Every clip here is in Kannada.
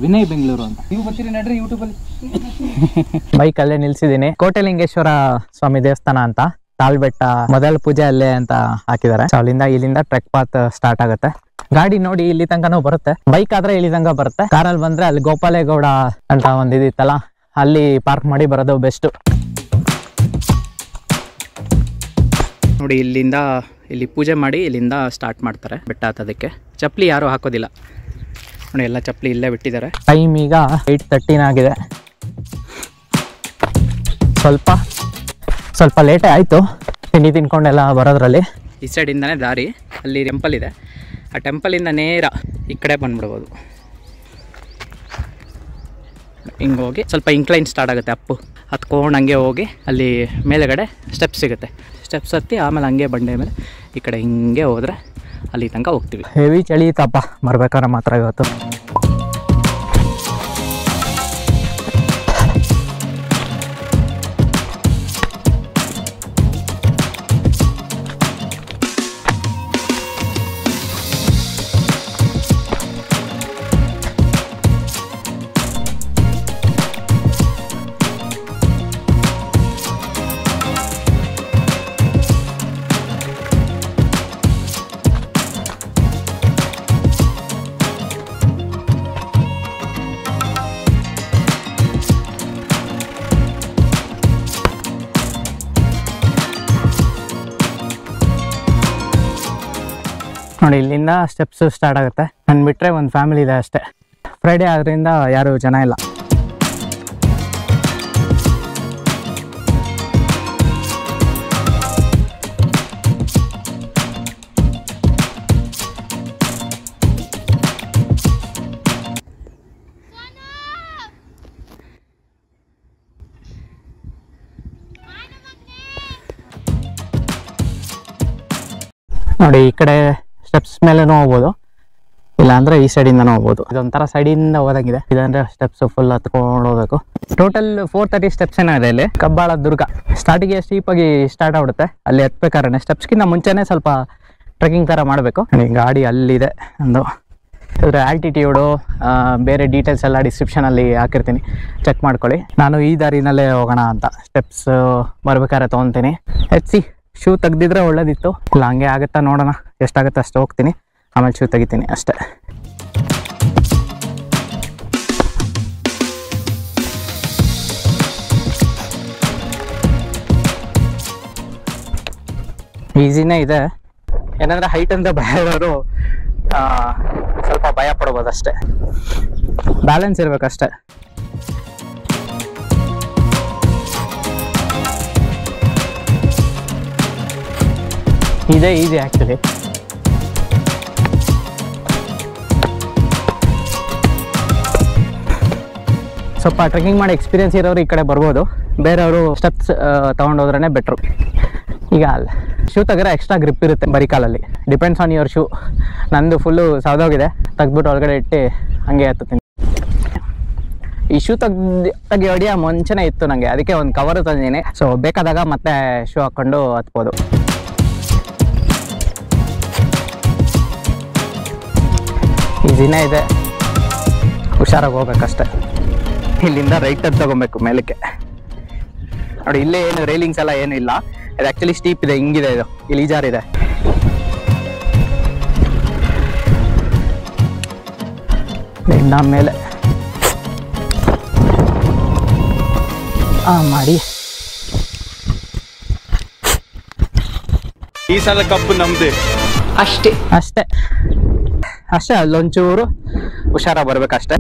ವಿನಯ್ ಬೆಂಗಳೂರು ಅಂತ. ನೀವು ಬರ್ತೀರಿ ನಡ್ರಿ ಯೂಟ್ಯೂಬ್ ಅಲ್ಲಿ. ಬೈಕ್ ಅಲ್ಲೇ ನಿಲ್ಸಿದೀನಿ. ಕೋಟೆಲಿಂಗೇಶ್ವರ ಸ್ವಾಮಿ ದೇವಸ್ಥಾನ ಅಂತ, ತಾಳ್ಬೆಟ್ಟ ಮೊದಲ ಪೂಜೆ ಅಲ್ಲೇ ಅಂತ ಹಾಕಿದ್ದಾರೆ. ಸೊ ಇಲ್ಲಿಂದ ಟ್ರೆಕ್ ಪಾತ್ ಸ್ಟಾರ್ಟ್ ಆಗುತ್ತೆ. ಗಾಡಿ ನೋಡಿ ಇಲ್ಲಿ ತನಕನೂ ಬರುತ್ತೆ, ಬೈಕ್ ಆದ್ರೆ ಇಲ್ಲಿ ತನಕ ಬರುತ್ತೆ. ಕಾರಲ್ಲಿ ಬಂದ್ರೆ ಅಲ್ಲಿ ಗೋಪಾಲೇಗೌಡ ಅಂತ ಒಂದ್ ಇದಿತ್ತಲ್ಲ, ಅಲ್ಲಿ ಪಾರ್ಕ್ ಮಾಡಿ ಬರೋದು ಬೆಸ್ಟ್. ನೋಡಿ ಇಲ್ಲಿ ಪೂಜೆ ಮಾಡಿ ಇಲ್ಲಿಂದ ಸ್ಟಾರ್ಟ್ ಮಾಡ್ತಾರೆ ಬೆಟ್ಟ ಹತ್ತೋದಕ್ಕೆ. ಚಪ್ಪಲಿ ಯಾರು ಹಾಕೋದಿಲ್ಲ ನೋಡಿ, ಎಲ್ಲ ಚಪ್ಪಲಿ ಇಲ್ಲೇ ಬಿಟ್ಟಿದ್ದಾರೆ. ಟೈಮ್ ಈಗ 8:13 ಆಗಿದೆ. ಸ್ವಲ್ಪ ಲೇಟೇ ಆಯಿತು ತಿಂಡಿ ತಿನ್ಕೊಂಡೆಲ್ಲ ಬರೋದ್ರಲ್ಲಿ. ಈ ಸೈಡಿಂದನೇ ದಾರಿ, ಅಲ್ಲಿ ಟೆಂಪಲ್ ಇದೆ, ಆ ಟೆಂಪಲಿಂದ ನೇರ ಈ ಕಡೆ ಬಂದ್ಬಿಡ್ಬೋದು. ಹಿಂಗೆ ಹೋಗಿ ಸ್ವಲ್ಪ ಇಂಕ್ಲೈನ್ ಸ್ಟಾರ್ಟ್ ಆಗುತ್ತೆ, ಹತ್ಕೊಂಡು ಹಂಗೆ ಹೋಗಿ ಅಲ್ಲಿ ಮೇಲೆಗಡೆ ಸ್ಟೆಪ್ಸ್ ಸಿಗುತ್ತೆ. ಸ್ಟೆಪ್ಸ್ ಹತ್ತಿ ಆಮೇಲೆ ಹಂಗೆ ಬಂಡೆ ಮೇಲೆ ಈ ಕಡೆ ಹಿಂಗೆ ಹೋದರೆ ಅಲ್ಲಿ ತನಕ ಹೋಗ್ತೀವಿ. ಹೆವಿ ಚಳಿ ತಪ್ಪ ಬರ್ಬೇಕಾದ್ರೆ ಮಾತ್ರ ಇವತ್ತು. ನೋಡಿ ಇಲ್ಲಿಂದ ಸ್ಟೆಪ್ಸ್ ಸ್ಟಾರ್ಟ್ ಆಗುತ್ತೆ. ನಾನು ಬಿಟ್ಟರೆ ಒಂದು ಫ್ಯಾಮಿಲಿ ಇದೆ ಅಷ್ಟೇ. ಫ್ರೈಡೇ ಆದ್ರಿಂದ ಯಾರು ಜನ ಇಲ್ಲ. ನೋಡಿ ಈ ಕಡೆ ಸ್ಟೆಪ್ಸ್ ಮೇಲೆನೂ ಹೋಗ್ಬೋದು, ಇಲ್ಲಾಂದ್ರೆ ಈ ಸೈಡಿಂದನೂ ಹೋಗ್ಬೋದು. ಇದೊಂಥರ ಸೈಡಿಂದ ಹೋದಂಗಿದೆ. ಇದಂದ್ರೆ ಸ್ಟೆಪ್ಸ್ ಫುಲ್ ಹತ್ಕೊಂಡು ಹೋಗ್ಬೇಕು. ಟೋಟಲ್ 430 ಸ್ಟೆಪ್ಸ್ ಏನೋ ಇದೆ ಇಲ್ಲಿ. ಕಬ್ಬಾಳ ದುರ್ಗ ಸ್ಟಾರ್ಟಿಗೆ ಸ್ಟೀಪಾಗಿ ಸ್ಟಾರ್ಟ್ ಆಗ್ಬಿಡುತ್ತೆ. ಅಲ್ಲಿ ಹತ್ಬೇಕಾದ್ರೆ ಸ್ಟೆಪ್ಸ್ಗಿಂತ ಮುಂಚೆನೇ ಸ್ವಲ್ಪ ಟ್ರೆಕ್ಕಿಂಗ್ ಥರ ಮಾಡಬೇಕು. ಗಾಡಿ ಅಲ್ಲಿದೆ ಒಂದು. ಇದ್ರ ಆಲ್ಟಿಟ್ಯೂಡು ಬೇರೆ ಡೀಟೇಲ್ಸ್ ಎಲ್ಲ ಡಿಸ್ಕ್ರಿಪ್ಷನಲ್ಲಿ ಹಾಕಿರ್ತೀನಿ, ಚೆಕ್ ಮಾಡ್ಕೊಳ್ಳಿ. ನಾನು ಈ ದಾರಿನಲ್ಲೇ ಹೋಗೋಣ ಅಂತ ಸ್ಟೆಪ್ಸ್ ಬರ್ಬೇಕಾದ್ರೆ ತೊಗೊತೀನಿ. ಶೂ ತೆಗ್ದಿದ್ರೆ ಒಳ್ಳೇದಿತ್ತು, ಇಲ್ಲ ಹಂಗೆ ಆಗುತ್ತಾ ನೋಡೋಣ, ಎಷ್ಟಾಗುತ್ತೆ ಅಷ್ಟು ಹೋಗ್ತೀನಿ, ಆಮೇಲೆ ಶೂ ತೆಗಿತೀನಿ ಅಷ್ಟೇ. ಈಸಿನೇ ಇದೆ, ಏನಂದರೆ ಹೈಟ್ ಅಂತ ಭಯ ಇರೋರು ಸ್ವಲ್ಪ ಭಯ ಪಡ್ಬೋದು ಅಷ್ಟೇ. ಬ್ಯಾಲೆನ್ಸ್ ಇರಬೇಕಷ್ಟೇ. ಇದೇ ಈಸಿ ಆ್ಯಕ್ಚುಲಿ. ಸ್ವಲ್ಪ ಟ್ರೆಕ್ಕಿಂಗ್ ಮಾಡಿ ಎಕ್ಸ್ಪೀರಿಯನ್ಸ್ ಇರೋರು ಈ ಕಡೆ ಬರ್ಬೋದು, ಬೇರೆಯವರು ಸ್ಟೆಪ್ಸ್ ತೊಗೊಂಡೋದ್ರೇ ಬೆಟ್ರು. ಈಗ ಶೂ ತೆಗೆದ್ರೆ ಎಕ್ಸ್ಟ್ರಾ ಗ್ರಿಪ್ ಇರುತ್ತೆ ಬರೀ ಕಾಲಲ್ಲಿ, ಡಿಪೆಂಡ್ಸ್ ಆನ್ ಯುವರ್ ಶೂ. ನಂದು ಫುಲ್ಲು ಸೌದೋಗಿದೆ, ತೆಗ್ದ್ಬಿಟ್ಟು ಒಳಗಡೆ ಇಟ್ಟು ಹಂಗೆ ಹತ್ತೀನಿ. ಈ ಶೂ ತೆಗಿ ಹೊಡಿಯೋ ಮುಂಚೆನೇ ಇತ್ತು ನನಗೆ, ಅದಕ್ಕೆ ಒಂದು ಕವರು ತಂದಿದ್ದೀನಿ. ಸೊ ಬೇಕಾದಾಗ ಮತ್ತೆ ಶೂ ಹಾಕ್ಕೊಂಡು ಹತ್ಬೋದು. ಈಸಿನೇ ಇದೆ, ಹುಷಾರಾಗಿ ಹೋಗ್ಬೇಕಷ್ಟೆ. ಇಲ್ಲಿಂದ ರೈಟ್ ಟರ್ನ್ ತಗೊಬೇಕು ಮೇಲಕ್ಕೆ. ನೋಡಿ ಇಲ್ಲೇ ಏನು ರೈಲಿಂಗ್ಸ್ ಎಲ್ಲ ಏನು ಇಲ್ಲ, ಇದು ಆ್ಯಕ್ಚುಲಿ ಸ್ಟೀಪ್ ಇದೆ, ಹಿಂಗಿದೆ, ಇದು ಇಳಿಜಾರಿದೆ. ಇನ್ನ ಮೇಲೆ ಮಾಡಿ ಈ ಸಲ ಕಪ್ಪು ನಮ್ದೆ ಅಷ್ಟೇ ಅಷ್ಟೇ ಅಷ್ಟೇ. ಅಲ್ಲೊಂಚೂರು ಹುಷಾರ ಬರ್ಬೇಕಷ್ಟೆ.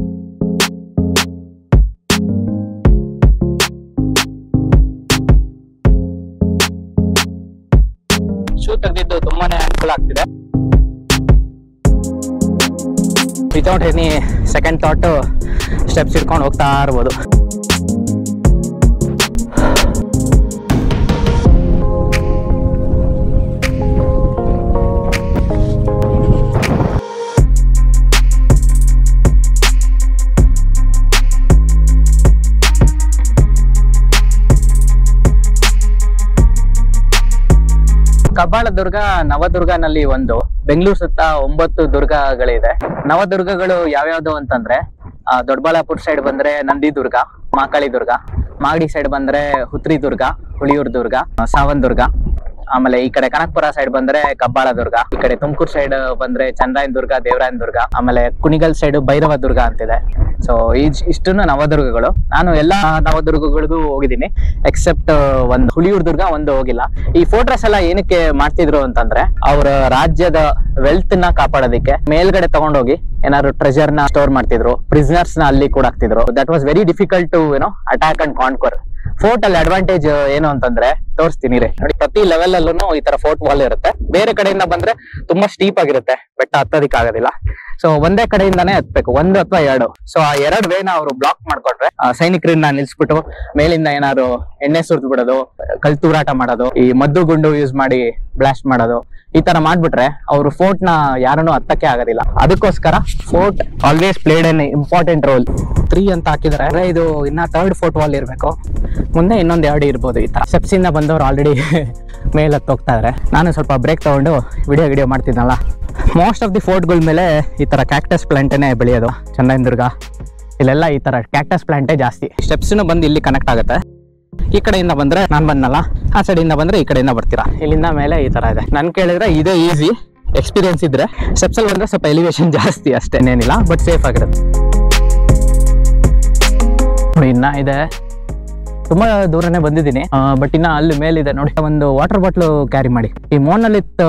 ಶೂ ತೆಗೆದಿದ್ದು ತುಂಬಾನೇ ಅನುಕೂಲ ಆಗ್ತಿದೆ. Without any second thought steps ಇಟ್ಕೊಂಡು ಹೋಗ್ತಾ ಇರ್ಬೋದು. ಕಬ್ಬಾಳ ದುರ್ಗ ನವದುರ್ಗನಲ್ಲಿ ಒಂದು, ಬೆಂಗಳೂರು ಸುತ್ತ 9 ದುರ್ಗಗಳಿದೆ. ನವದುರ್ಗಗಳು ಯಾವ್ಯಾವ್ದು ಅಂತಂದ್ರೆ ದೊಡ್ಡಬಳ್ಳಾಪುರ ಸೈಡ್ ಬಂದ್ರೆ ನಂದಿದುರ್ಗ, ಮಾಕಳಿ ದುರ್ಗ, ಮಾಗಡಿ ಸೈಡ್ ಬಂದ್ರೆ ಹುತ್ರಿ ದುರ್ಗ, ಹುಳಿಯೂರ್ ದುರ್ಗ, ಸಾವನ್ ದುರ್ಗ. ಆಮೇಲೆ ಈ ಕಡೆ ಕನಕಪುರ ಸೈಡ್ ಬಂದ್ರೆ ಕಬ್ಬಾಳ ದುರ್ಗ, ಈ ಕಡೆ ತುಮಕೂರು ಸೈಡ್ ಬಂದ್ರೆ ಚಂದ್ರಾಯನ್ ದುರ್ಗ, ದೇವರಾಯನ್ ದುರ್ಗ, ಆಮೇಲೆ ಕುಣಿಗಲ್ ಸೈಡ್ ಭೈರವ ದುರ್ಗ ಅಂತಿದೆ. ಸೊ ಇಷ್ಟನ್ನು ನವದುರ್ಗಗಳು. ನಾನು ಎಲ್ಲಾ ನವದುರ್ಗಗಳಿಗೂ ಹೋಗಿದ್ದೀನಿ ಎಕ್ಸೆಪ್ಟ್ ಒಂದು ಹುಳಿಯೂರ್ ದುರ್ಗ ಒಂದು ಹೋಗಿಲ್ಲ. ಈ ಫೋರ್ಟ್ರೆಸ್ ಎಲ್ಲ ಏನಕ್ಕೆ ಮಾಡ್ತಿದ್ರು ಅಂತಂದ್ರೆ ಅವರ ರಾಜ್ಯದ ವೆಲ್ತ್ ನ ಕಾಪಾಡೋದಕ್ಕೆ ಮೇಲ್ಗಡೆ ತಗೊಂಡೋಗಿ ಏನಾದ್ರು ಟ್ರೆಜರ್ ನ ಸ್ಟೋರ್ ಮಾಡ್ತಿದ್ರು, ಪ್ರಿಸನರ್ಸ್ ನ ಅಲ್ಲಿ ಕೂಡ ಹಾಕ್ತಿದ್ರು. That was very difficult to attack and conquer. Fort ಅಲ್ಲಿ ಅಡ್ವಾಂಟೇಜ್ ಏನು ಅಂತಂದ್ರೆ ತೋರಿಸ್ತೀನಿ ರೀ ನೋಡಿ, ಪ್ರತಿ ಲೆವೆಲ್ ಅಲ್ಲೂ ಈ ತರ ಫೋರ್ಟ್ ವಾಲ್ ಇರುತ್ತೆ. ಬೇರೆ ಕಡೆಯಿಂದ ಬಂದ್ರೆ ತುಂಬಾ ಸ್ಟೀಪ್ ಆಗಿರುತ್ತೆ, ಬೆಟ್ಟ ಹತ್ತೋದಿಕ್ ಆಗೋದಿಲ್ಲ. ಸೊ ಒಂದೇ ಕಡೆಯಿಂದಾನೇ ಹತ್ಬೇಕು, 1 ಅಥವಾ 2. ಸೊ ಆ 2 ವೇನ ಅವರು ಬ್ಲಾಕ್ ಮಾಡ್ಕೊಂಡ್ರೆ ಸೈನಿಕರನ್ನ ನಿಲ್ಸ್ಬಿಟ್ಟು ಮೇಲಿಂದ ಏನಾದ್ರು ಎಣ್ಣೆ ಸುರಿದು ಬಿಡೋದು, ಕಲ್ತೂರಾಟ ಮಾಡೋದು, ಈ ಮದ್ದು ಗುಂಡು ಯೂಸ್ ಮಾಡಿ ಬ್ಲಾಸ್ಟ್ ಮಾಡೋದು, ಈ ತರ ಮಾಡ್ಬಿಟ್ರೆ ಅವರು ಫೋರ್ಟ್ ನ ಯಾರನ್ನು ಹತ್ತಕ್ಕೆ ಆಗೋದಿಲ್ಲ. ಅದಕ್ಕೋಸ್ಕರ fort always played N important role. 3 ಅಂತ ಹಾಕಿದ್ರೆ ಇದು ಇನ್ನ 3rd ಫೋರ್ಟ್ ವಾಲ್ ಇರ್ಬೇಕು, ಮುಂದೆ ಇನ್ನೊಂದ್ 2 ಇರ್ಬೋದು. ಈ ತರ ಸ್ಟೆಪ್ಸ್ ಇಂದ ಬಂದವರು ಆಲ್ರೆಡಿ ಮೇಲೆ ಹೋಗ್ತಾ ಇದಾರೆ. ನಾನು ಸ್ವಲ್ಪ ಬ್ರೇಕ್ ತಗೊಂಡು ವಿಡಿಯೋ ಮಾಡ್ತಿದ್ನಲ್ಲ. ಮೋಸ್ಟ್ ಆಫ್ ದಿ ಫೋರ್ಟ್ಗಳ ಮೇಲೆ ಈ ತರ ಕ್ಯಾಕ್ಟಸ್ ಪ್ಲಾಂಟೇನೆ ಬೆಳೆಯೋದು. ಚಂದ್ರಾಯನ್ ದುರ್ಗ ಇಲ್ಲೆಲ್ಲ ಈ ತರ ಕ್ಯಾಕ್ಟಸ್ ಪ್ಲಾಂಟೇ ಜಾಸ್ತಿ. ಸ್ಟೆಪ್ಸ್ ಬಂದು ಇಲ್ಲಿ ಕನೆಕ್ಟ್ ಆಗುತ್ತೆ. ಈ ಕಡೆಯಿಂದ ಬಂದ್ರೆ ನಾನ್ ಬಂದಲ್ಲ, ಆ ಸೈಡಿಂದ ಬಂದ್ರೆ ಈ ಕಡೆಯಿಂದ ಬರ್ತೀರಾ. ಇಲ್ಲಿಂದ ಮೇಲೆ ಈ ತರ ಇದೆ. ನನ್ ಕೇಳಿದ್ರೆ ಇದೇ ಈಸಿ. ಎಕ್ಸ್ಪೀರಿಯನ್ಸ್ ಇದ್ರೆ ಸ್ಟೆಪ್ಸ್ ಅಲ್ಲಿ ಬಂದ್ರೆ ಸ್ವಲ್ಪ ಎಲಿವೇಶನ್ ಜಾಸ್ತಿ ಅಷ್ಟೇನೇನಿಲ್ಲ, ಬಟ್ ಸೇಫ್ ಆಗಿರುತ್ತೆ. ಇನ್ನ ಇದೆ, ತುಂಬಾ ದೂರನೇ ಬಂದಿದ್ದೀನಿ, ಬಟ್ ಇನ್ನ ಅಲ್ಲಿ ಮೇಲಿದೆ ನೋಡಿ. ಒಂದು ವಾಟರ್ ಬಾಟ್ಲು ಕ್ಯಾರಿ ಮಾಡಿ. ಈ ಮೋನಲಿತ್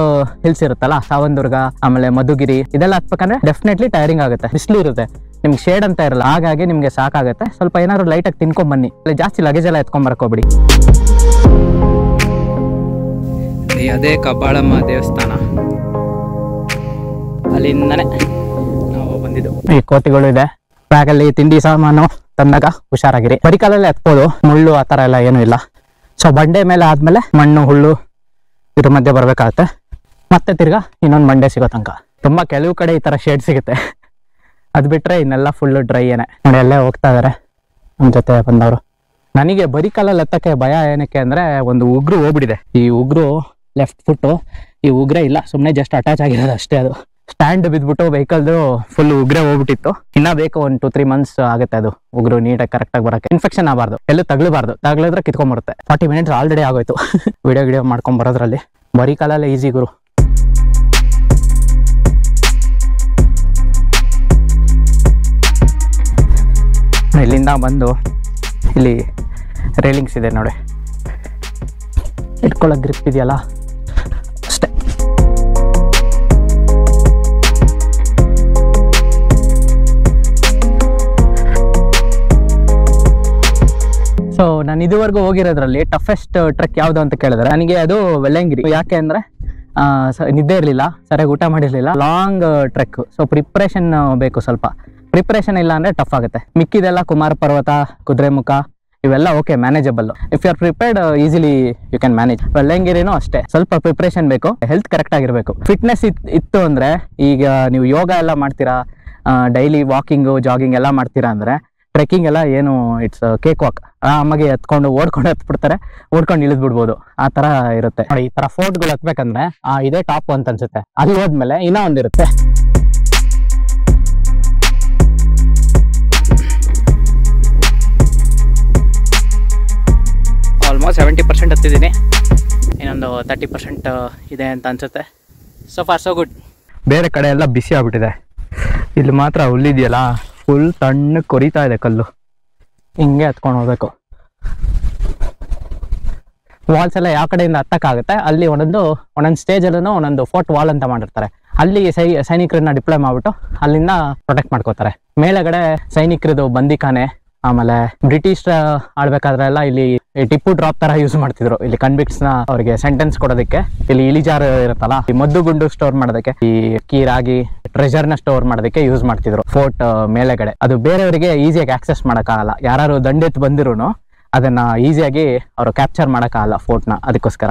ಹಿಲ್ಸ್ ಇರುತ್ತಲ್ಲ, ಸಾವನ್ ದುರ್ಗ, ಆಮೇಲೆ ಮಧುಗಿರಿ, ಇದೆಲ್ಲ ಹತ್ಬೇಕಂದ್ರೆ ಡೆಫಿನೆಟ್ಲಿ ಟೈರಿಂಗ್ ಆಗುತ್ತೆ. ಬಿಸಿಲು ಇರುತ್ತೆ, ನಿಮ್ಗೆ ಶೇಡ್ ಅಂತ ಇರಲ್ಲ, ಹಾಗಾಗಿ ನಿಮ್ಗೆ ಸಾಕಾಗುತ್ತೆ. ಸ್ವಲ್ಪ ಏನಾದ್ರು ಲೈಟ್ ಆಗಿ ತಿನ್ಕೊಂಡ್ ಬನ್ನಿ, ಅಲ್ಲಿ ಜಾಸ್ತಿ ಲಗೇಜ್ ಎಲ್ಲ ಎತ್ಕೊಂಡ್ ಬರಕೋಬಿಡಿ. ಅದೇ ಕಬ್ಬಾಳಮ್ಮ ದೇವಸ್ಥಾನ, ಅಲ್ಲಿಂದನೇ ನಾವು ಬಂದಿದ್ದು. ಈ ಕೋತಿಗಳು ಇದೆ. ಬ್ಯಾಗಲ್ಲಿ ತಿಂಡಿ ಸಾಮಾನು ತಂದಾಗ ಹುಷಾರಾಗಿರಿ. ಬರೀ ಕಾಲಲ್ಲೇ ಹತ್ಬೋದು, ಮುಳ್ಳು ಆ ತರ ಎಲ್ಲ ಏನು ಇಲ್ಲ. ಸೊ ಬಂಡೆ ಮೇಲೆ ಆದ್ಮೇಲೆ ಮಣ್ಣು ಹುಳ್ಳು ಇದ್ರ ಮಧ್ಯೆ ಬರ್ಬೇಕಾಗತ್ತೆ. ಮತ್ತೆ ತಿರ್ಗಾ ಇನ್ನೊಂದು ಬಂಡೆ ಸಿಗೋ ತನಕ. ತುಂಬಾ ಕೆಲವು ಕಡೆ ಈ ತರ ಶೇಡ್ ಸಿಗುತ್ತೆ, ಅದ್ ಬಿಟ್ರೆ ಇನ್ನೆಲ್ಲ ಫುಲ್ ಡ್ರೈ ಏನೆ. ನೋಡಿ ಅಲ್ಲೇ ಹೋಗ್ತಾ ಇದಾರೆ ನಮ್ ಜೊತೆ ಬಂದವರು. ನನಗೆ ಬರೀ ಕಾಲಲ್ಲಿ ಎತ್ತಕ್ಕೆ ಭಯ ಏನಕ್ಕೆ ಅಂದ್ರೆ, ಒಂದು ಉಗ್ರು ಹೋಗ್ಬಿಟ್ಟಿದೆ. ಈ ಉಗ್ರು ಲೆಫ್ಟ್ ಫುಟ್, ಈ ಉಗ್ರೆ ಇಲ್ಲ, ಸುಮ್ನೆ ಜಸ್ಟ್ ಅಟ್ಯಾಚ್ ಆಗಿರೋದು ಅಷ್ಟೇ. ಅದು ಸ್ಟ್ಯಾಂಡ್ ಬಿದ್ಬಿಟ್ಟು ವೆಹಿಕಲ್ದು ಫುಲ್ ಉಗ್ರೆ ಹೋಗ್ಬಿಟ್ಟಿತ್ತು. ಇನ್ನ ಬೇಕು 1-2-3 months ಆಗುತ್ತೆ ಅದು ಉಗ್ರು ನೀಟಾಗಿ ಕರೆಕ್ಟ್ ಆಗಿ ಬರಕ್ಕೆ. ಇನ್ಫೆಕ್ಷನ್ ಆಗಬಾರ್ದು, ಎಲ್ಲೂ ತಗಲಬಾರ್ದು, ತಗಲಿದ್ರೆ ಕಿತ್ಕೊಂಡ್ಬರುತ್ತೆ. 40 minutes ಆಲ್ರೆಡಿ ಆಗೋಯ್ತು ವಿಡಿಯೋ ಮಾಡ್ಕೊಂಡ್ ಬರೋದ್ರಲ್ಲಿ. ಬರೀ ಕಾಲಲ್ಲೇ ಈಸಿ ಗುರು. ಇಲ್ಲಿಂದ ಬಂದು ಇಲ್ಲಿ ರೇಲಿಂಗ್ಸ್ ಇದೆ ನೋಡಿ, ಇಟ್ಕೊಳ್ಳೋ ಗ್ರಿಪ್ ಇದೆಯಲ್ಲ ಅಷ್ಟೇ. ಸೊ ನಾನು ಇದುವರೆಗೂ ಹೋಗಿರೋದ್ರಲ್ಲಿ ಟಫೆಸ್ಟ್ ಟ್ರೆಕ್ ಯಾವುದು ಅಂತ ಕೇಳಿದ್ರೆ ನನಗೆ ಅದು ವೆಲ್ಲಂಗಿರಿ. ಯಾಕೆ ಅಂದ್ರೆ ನಿದ್ದೆ ಇರಲಿಲ್ಲ, ಸರಿಯಾಗಿ ಊಟ ಮಾಡಿರ್ಲಿಲ್ಲ, ಲಾಂಗ್ ಟ್ರೆಕ್. ಸೊ ಪ್ರಿಪ್ರೇಷನ್ ಬೇಕು, ಸ್ವಲ್ಪ ಪ್ರಿಪ್ರೇಷನ್ ಇಲ್ಲ ಅಂದ್ರೆ ಟಫ್ ಆಗುತ್ತೆ. ಮಿಕ್ಕಿದೆಲ್ಲ ಕುಮಾರ ಪರ್ವತ, ಕುದುರೆಮುಖ ಇವೆಲ್ಲ okay, manageable. If you are prepared easily you can manage. ವೆಲ್ಲಂಗಿರಿನೂ ಅಷ್ಟೇ, ಸ್ವಲ್ಪ ಪ್ರಿಪ್ರೇಷನ್ ಬೇಕು, ಹೆಲ್ತ್ ಕರೆಕ್ಟ್ ಆಗಿರ್ಬೇಕು. ಫಿಟ್ನೆಸ್ ಇತ್ತು ಅಂದ್ರೆ, ಈಗ ನೀವು ಯೋಗ ಎಲ್ಲ ಮಾಡ್ತೀರಾ, ಡೈಲಿ ವಾಕಿಂಗು ಜಾಗಿಂಗ್ ಎಲ್ಲ ಮಾಡ್ತೀರಾ ಅಂದ್ರೆ, ಟ್ರೆಕ್ಕಿಂಗ್ ಎಲ್ಲ ಏನು ಇಟ್ಸ್ ಕೇಕ್ ವಾಕ್. ಆರಾಮಾಗಿ ಎತ್ಕೊಂಡು ಓಡ್ಕೊಂಡು ಹತ್ಬಿಡ್ತಾರೆ, ಓಡ್ಕೊಂಡು ಇಳಿದ್ ಬಿಡ್ಬೋದು, ಆ ತರ ಇರುತ್ತೆ ನೋಡಿ. ಈ ತರ ಫೋರ್ಟ್ಗಳು ಹತ್ಬೇಕಂದ್ರೆ ಇದೇ ಟಾಪ್ ಅಂತ ಅನ್ಸುತ್ತೆ. ಅಲ್ಲಿ ಹೋದ್ಮೇಲೆ ಇನ್ನೂ ಒಂದಿರುತ್ತೆ. ಆಲ್ಮೋಸ್ಟ್ 70% ಹತ್ತಿದ್ದೀನಿ, ಇನ್ನೊಂದು 30% ಇದೆ ಅಂತ ಅನ್ಸುತ್ತೆ. So for so good. ಬೇರೆ ಕಡೆ ಎಲ್ಲ ಬಿಸಿ ಆಗ್ಬಿಟ್ಟಿದೆ, ಇಲ್ಲಿ ಮಾತ್ರ ಹುಲ್ಲಿದೆಯಲ್ಲ ಫುಲ್ ತಣ್ಣಗೆ ಕೊರಿತಾ ಇದೆ ಕಲ್ಲು. ಹಿಂಗೆ ಹತ್ಕೊಂಡು ಹೋಗ್ಬೇಕು. ವಾಲ್ಸ್ ಎಲ್ಲ ಯಾವ ಕಡೆಯಿಂದ ಹತ್ತಕ್ಕಾಗುತ್ತೆ, ಅಲ್ಲಿ ಒಂದೊಂದು ಸ್ಟೇಜಲ್ಲೂ ಒಂದೊಂದು ಫೋರ್ಟ್ ವಾಲ್ ಅಂತ ಮಾಡಿರ್ತಾರೆ. ಅಲ್ಲಿ ಸೈನಿಕರನ್ನ ಡಿಪ್ಲಾಯ್ ಮಾಡ್ಬಿಟ್ಟು ಅಲ್ಲಿಂದ ಪ್ರೊಟೆಕ್ಟ್ ಮಾಡ್ಕೋತಾರೆ. ಮೇಲೆಗಡೆ ಸೈನಿಕರದು ಬಂದಿಖಾನೆ, ಆಮೇಲೆ ಬ್ರಿಟಿಷ್ ಆಳ್ಬೇಕಾದ್ರೆ ಎಲ್ಲ ಇಲ್ಲಿ ಟಿಪ್ಪು ಡ್ರಾಪ್ ತರ ಯೂಸ್ ಮಾಡ್ತಿದ್ರು. ಇಲ್ಲಿ ಕನ್ವಿಕ್ಟ್ಸ್ ನ ಅವರಿಗೆ ಸೆಂಟೆನ್ಸ್ ಕೊಡೋದಕ್ಕೆ ಇಲ್ಲಿ ಇಳಿಜಾರು ಇರುತ್ತಲ್ಲ, ಈ ಮದ್ದು ಗುಂಡು ಸ್ಟೋರ್ ಮಾಡೋದಕ್ಕೆ, ಈ ಅಕ್ಕಿ ರಾಗಿ ಟ್ರೆಜರ್ ನ ಸ್ಟೋರ್ ಮಾಡೋದಕ್ಕೆ ಯೂಸ್ ಮಾಡ್ತಿದ್ರು ಫೋರ್ಟ್ ಮೇಲೆಗಡೆ. ಅದು ಬೇರೆಯವರಿಗೆ ಈಸಿಯಾಗಿ ಆಕ್ಸೆಸ್ ಮಾಡಕ್ಕಾಗಲ್ಲ, ಯಾರು ದಂಡೆತ್ ಬಂದಿರೂ ಅದನ್ನ ಈಸಿಯಾಗಿ ಅವರು ಕ್ಯಾಪ್ಚರ್ ಮಾಡಕ್ಕಾಗಲ್ಲ ಫೋರ್ಟ್ ನ. ಅದಕ್ಕೋಸ್ಕರ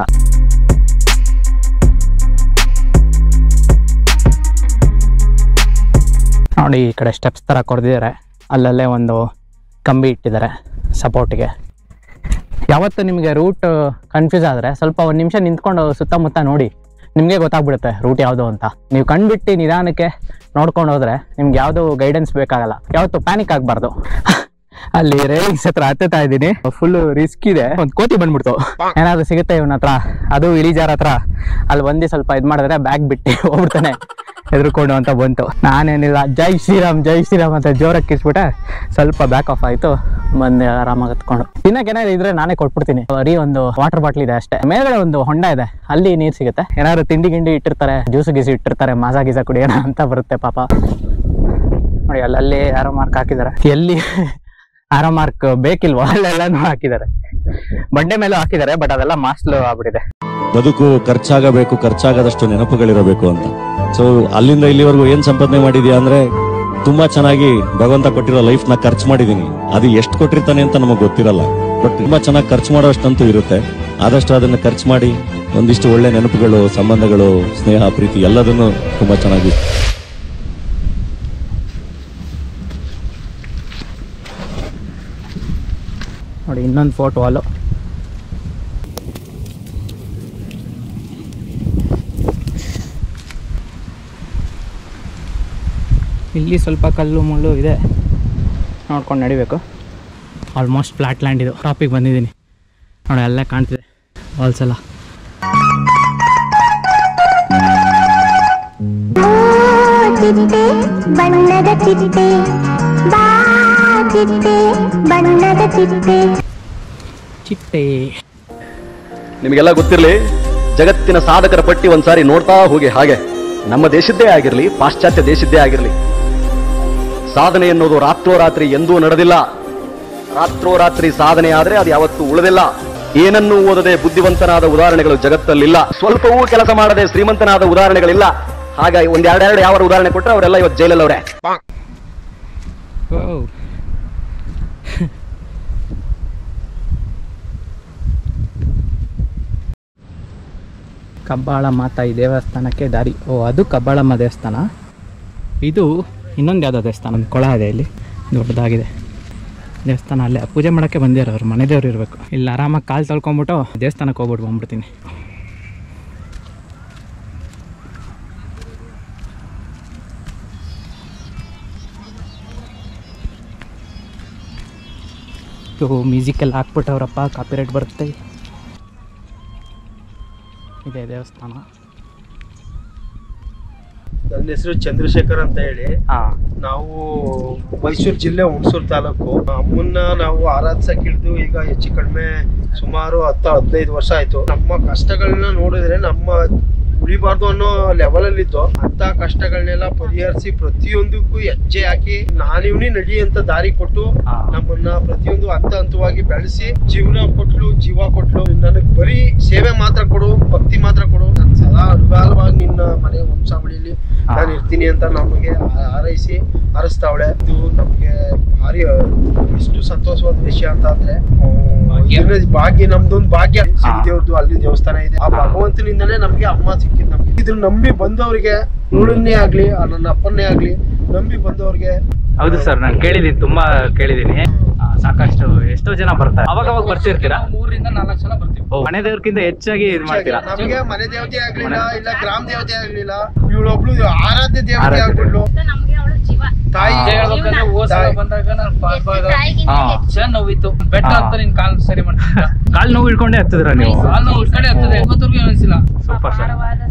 ನೋಡಿ ಈ ಕಡೆ ಸ್ಟೆಪ್ಸ್ ತರ ಕೊಡ್ದಿದ್ದಾರೆ, ಅಲ್ಲಲ್ಲೇ ಒಂದು ಕಂಬಿ ಇಟ್ಟಿದ್ದಾರೆ ಸಪೋರ್ಟ್ಗೆ. ಯಾವತ್ತು ನಿಮಗೆ ರೂಟ್ ಕನ್ಫ್ಯೂಸ್ ಆದರೆ ಸ್ವಲ್ಪ 1 ನಿಮಿಷ ನಿಂತ್ಕೊಂಡು ಸುತ್ತಮುತ್ತ ನೋಡಿ, ನಿಮಗೆ ಗೊತ್ತಾಗ್ಬಿಡುತ್ತೆ ರೂಟ್ ಯಾವುದು ಅಂತ. ನೀವು ಕಂಡುಬಿಟ್ಟು ನಿಧಾನಕ್ಕೆ ನೋಡ್ಕೊಂಡು ಹೋದ್ರೆ ನಿಮ್ಗೆ ಯಾವುದು ಗೈಡೆನ್ಸ್ ಬೇಕಾಗಲ್ಲ. ಯಾವತ್ತು ಪ್ಯಾನಿಕ್ ಆಗಬಾರ್ದು. ಅಲ್ಲಿ ರೈಲಿಂಗ್ಸ್ ಹತ್ರ ಹತ್ತುತ್ತಾ ಇದ್ದೀನಿ, ಫುಲ್ ರಿಸ್ಕ್ ಇದೆ. ಒಂದು ಕೋತಿ ಬಂದ್ಬಿಡ್ತು, ಏನಾದ್ರು ಸಿಗುತ್ತೆ ಇವನ ಹತ್ರ, ಅದು ಇಳಿಜಾರ ಹತ್ರ. ಅಲ್ಲಿ ಬಂದು ಸ್ವಲ್ಪ ಇದು ಮಾಡಿದ್ರೆ ಬ್ಯಾಗ್ ಬಿಟ್ಟು ಹೋಗ್ಬಿಡ್ತಾನೆ ಹೆದರ್ಕೊಂಡು ಅಂತ ಬಂತು. ನಾನೇನಿಲ್ಲ ಜೈ ಶ್ರೀರಾಮ್ ಅಂತ ಜೋರಾಗಿ ಕಿಸ್ಬಿಟ್ಟೆ. ಸ್ವಲ್ಪ ಬ್ಯಾಕ್ ಆಫ್ ಆಯ್ತು, ಬಂದು ಆರಾಮಾಗಿ ಹತ್ಕೊಂಡು. ತಿನ್ನಕ್ಕೇನಾದ್ರು ಇದ್ರೆ ನಾನೇ ಕೊಟ್ಬಿಡ್ತೀನಿ. ಬರೀ ಒಂದು ವಾಟರ್ ಬಾಟ್ಲ್ ಇದೆ ಅಷ್ಟೇ. ಮೇಲ್ಗಡೆ ಒಂದು ಹೊಂಡ ಇದೆ, ಅಲ್ಲಿ ನೀರು ಸಿಗುತ್ತೆ. ಏನಾದ್ರು ತಿಂಡಿ ಗಿಂಡಿ ಇಟ್ಟಿರ್ತಾರೆ, ಜ್ಯೂಸ್ ಗೀಸ್ ಇಟ್ಟಿರ್ತಾರೆ, ಗೀಸ ಕುಡಿಯೋಣ ಅಂತ ಬರುತ್ತೆ ಪಾಪ. ನೋಡಿ ಅಲ್ಲಲ್ಲಿ ಆರೋ ಮಾರ್ಕ್ ಹಾಕಿದ್ದಾರೆ. ಎಲ್ಲಿ ಆರೋ ಮಾರ್ಕ್ ಬೇಕಿಲ್ವೋ ಅಲ್ಲೆಲ್ಲಾನು ಹಾಕಿದ್ದಾರೆ. ಬಂಡೆ ಮೇಲೂ ಹಾಕಿದ್ದಾರೆ, ಬಟ್ ಅದೆಲ್ಲ ಮಾಸ್ಲು ಆಗ್ಬಿಟ್ಟಿದೆ. ಬದುಕು ಖರ್ಚಾಗದಷ್ಟು ನೆನಪುಗಳಿರಬೇಕು ಅಂತ. ಸೊ ಅಲ್ಲಿಂದ ಇಲ್ಲಿವರೆಗೂ ಏನ್ ಸಂಪಾದನೆ ಮಾಡಿದ್ಯಾ ಅಂದ್ರೆ ತುಂಬಾ ಚೆನ್ನಾಗಿ ಭಗವಂತ ಕೊಟ್ಟಿರೋ ಲೈಫ್ ನ ಖರ್ಚು ಮಾಡಿದೀನಿ. ಅದು ಎಷ್ಟು ಕೊಟ್ಟಿರ್ತಾನೆ ಅಂತ ನಮಗ್ ಗೊತ್ತಿರಲ್ಲ, ಬಟ್ ತುಂಬಾ ಚೆನ್ನಾಗಿ ಖರ್ಚು ಮಾಡೋಷ್ಟಂತೂ ಇರುತ್ತೆ. ಆದಷ್ಟು ಅದನ್ನ ಖರ್ಚು ಮಾಡಿ ಒಂದಿಷ್ಟು ಒಳ್ಳೆ ನೆನಪುಗಳು, ಸಂಬಂಧಗಳು, ಸ್ನೇಹ, ಪ್ರೀತಿ ಎಲ್ಲದನ್ನು ತುಂಬಾ ಚೆನ್ನಾಗಿ. ನೋಡಿ ಇನ್ನೊಂದು ಫೋಟೋ ವಾಲು. ಇಲ್ಲಿ ಸ್ವಲ್ಪ ಕಲ್ಲು ಮುಳ್ಳು ಇದೆ, ನೋಡ್ಕೊಂಡು ನಡಿಬೇಕು. ಆಲ್ಮೋಸ್ಟ್ ಫ್ಲಾಟ್ ಲ್ಯಾಂಡ್ ಇದು. ಟಾಪಿಗೆ ಬಂದಿದ್ದೀನಿ ನೋಡಿ, ಎಲ್ಲ ಕಾಣ್ತಿದೆ ವಾಲ್ಸ್ ಎಲ್ಲ. ಚಿಟ್ಟೆ ನಿಮಗೆಲ್ಲ ಗೊತ್ತಿರಲಿ, ಜಗತ್ತಿನ ಸಾಧಕರ ಪಟ್ಟಿ ಒಂದ್ಸಾರಿ ನೋಡ್ತಾ ಹೋಗಿ. ಹಾಗೆ ನಮ್ಮ ದೇಶದ್ದೇ ಆಗಿರಲಿ, ಪಾಶ್ಚಾತ್ಯ ದೇಶದ್ದೇ ಆಗಿರಲಿ, ಸಾಧನೆ ಎನ್ನುವುದು ರಾತ್ರೋರಾತ್ರಿ ಎಂದೂ ನಡೆದಿಲ್ಲ. ರಾತ್ರೋರಾತ್ರಿ ಸಾಧನೆ ಆದ್ರೆ ಅದು ಯಾವತ್ತೂ ಉಳಿದಿಲ್ಲ. ಏನನ್ನೂ ಓದದೆ ಬುದ್ಧಿವಂತನಾದ ಉದಾಹರಣೆಗಳು ಜಗತ್ತಲ್ಲಿಲ್ಲ. ಸ್ವಲ್ಪವೂ ಕೆಲಸ ಮಾಡದೆ ಶ್ರೀಮಂತನಾದ ಉದಾಹರಣೆಗಳಿಲ್ಲ. ಹಾಗಾಗಿ ಒಂದೆರಡೆರಡು ಯಾವ ಉದಾಹರಣೆ ಕೊಟ್ಟರೆ ಅವರೆಲ್ಲ ಇವತ್ತು ಜೈಲಲ್ಲಿ ಅವರೇ. ಕಬ್ಬಾಳಮ್ಮ ತಾಯಿ ದೇವಸ್ಥಾನಕ್ಕೆ ದಾರಿ. ಓ, ಅದು ಕಬ್ಬಾಳಮ್ಮ ದೇವಸ್ಥಾನ. ಇದು ಇನ್ನೊಂದು ಯಾವುದೋ ದೇವಸ್ಥಾನ, ಒಂದು ಕೊಳ ಇದೆ ಇಲ್ಲಿ, ದೊಡ್ಡದಾಗಿದೆ ದೇವಸ್ಥಾನ. ಅಲ್ಲೇ ಪೂಜೆ ಮಾಡೋಕ್ಕೆ ಬಂದಿರೋರು, ಮನೆ ದೇವ್ರು ಇರಬೇಕು. ಇಲ್ಲಿ ಆರಾಮಾಗಿ ಕಾಲು ತೊಳ್ಕೊಂಬಿಟ್ಟು ದೇವಸ್ಥಾನಕ್ಕೆ ಹೋಗ್ಬಿಟ್ಟು ಬಂದ್ಬಿಡ್ತೀನಿ. ಮ್ಯೂಸಿಕೆಲ್ಲ ಹಾಕ್ಬಿಟ್ಟವ್ರಪ್ಪ, ಕಾಪಿರೈಟ್ ಬರುತ್ತೆ. ಇದೆ ದೇವಸ್ಥಾನ. ನನ್ನ ಹೆಸರು ಚಂದ್ರಶೇಖರ್ ಅಂತ ಹೇಳಿ. ನಾವು ಮೈಸೂರು ಜಿಲ್ಲೆ ಹುಣಸೂರು ತಾಲೂಕು. ಅಮ್ಮನ್ನ ನಾವು ಆರಾಧಿಸಕ್ಕೆ ಹಿಡಿದು ಈಗ ಹೆಚ್ಚು ಕಡಿಮೆ ಸುಮಾರು 10-15 ವರ್ಷ ಆಯ್ತು. ನಮ್ಮ ಕಷ್ಟಗಳನ್ನ ನೋಡಿದ್ರೆ ನಮ್ಮ ಉಳಿಬಾರ್ದು ಅನ್ನೋ ಲೆವೆಲ್ ಅಲ್ಲಿ ಇದ್ದು ಅಂತ ಕಷ್ಟಗಳನ್ನೆಲ್ಲ ಪರಿಹರಿಸಿ ಪ್ರತಿಯೊಂದಕ್ಕೂ ಹೆಜ್ಜೆ ಹಾಕಿ ನಾನಿವ್ನಿ ನಡಿ ಅಂತ ದಾರಿ ಕೊಟ್ಟು ನಮ್ಮನ್ನ ಪ್ರತಿಯೊಂದು ಹಂತವಾಗಿ ಬೆಳೆಸಿ ಜೀವ ಕೊಟ್ಲು. ನನಗ್ ಬರೀ ಸೇವೆ ಮಾತ್ರ ಕೊಡು, ಭಕ್ತಿ ಮಾತ್ರ ಕೊಡು, ನಾನು ಸದಾ ಅನುಗಾಲವಾಗಿ ನಿನ್ನ ಮನೆ ವಂಶಾವಳಿಯಲ್ಲಿ ನಾನು ಇರ್ತೀನಿ ಅಂತ ನಮಗೆ ಹಾರೈಸಿ ಹರಿಸ್ತಾವಳೆ. ಇದು ನಮ್ಗೆ ಭಾರಿ ಎಷ್ಟು ಸಂತೋಷವಾದ ವಿಷಯ ಅಂತ ಅಂದ್ರೆ ಭಾಗ್ಯ, ನಮ್ದೊಂದು ಭಾಗ್ಯ. ದೇವ್ರದ್ದು ಅಲ್ಲಿ ದೇವಸ್ಥಾನ ಇದೆ. ಆ ಭಗವಂತನಿಂದನೇ ನಮ್ಗೆ ಅಮ್ಮ ಸಿಕ್ಕಿದ್. ನಮ್ಗೆ ಇದನ್ನ ನಂಬಿ ಬಂದವ್ರಿಗೆ, ಇವಳನ್ನೇ ಆಗ್ಲಿ ನನ್ನ ಅಪ್ಪನ್ನೇ ಆಗ್ಲಿ ನಂಬಿ ಬಂದವ್ರಿಗೆ. ಹೌದು ಸರ್, ನಾನು ಕೇಳಿದೀನಿ, ತುಂಬಾ ಕೇಳಿದೀನಿ. ಸಾಕಷ್ಟು ಎಷ್ಟೋ ಜನ ಬರ್ತಾರೆ. ಅವಾಗ ಬರ್ತಿರ್ತೀರಾ? 3-4 ಸಲ ಬರ್ತೀವಿ. ಮನೆ ದೇವ್ರಕ್ಕಿಂತ ಹೆಚ್ಚಾಗಿ ಇದು ಮಾಡ್ತೀರಾ? ನಮ್ಗೆ ಮನೆ ದೇವತೆ ಆಗ್ಲಿಲ್ಲ, ಇಲ್ಲ ಗ್ರಾಮ ದೇವತೆ ಆಗ್ಲಿಲ್ಲ, ಇವಳೊಬ್ಳು ಆರಾಧ್ಯ ದೇವತೆ ಆಗ್ಬಿಡ್ಲು. ತಾಯಿ ಬಂದಾಗ ನೋವಿತ್ತು. ಬೆಟ್ಟ ಹತ್ತ ನಿನ್ ಕಾಲ್ ಸರಿ ಮಾಡ್ತಿದ್ದ. ಕಾಲ್ ನೋವು ಇಟ್ಕೊಂಡೇ ಹತ್ತಿದ್ರ ನೀವು? ಕಾಲ್ ನೋವು ಇಟ್ಕೊಂಡೆ ಹತ್ತದೆ, ಇವತ್ತವರೆಗೂ ಅನಿಸಿಲ್ಲ. ಸೂಪರ್ ಸರ್,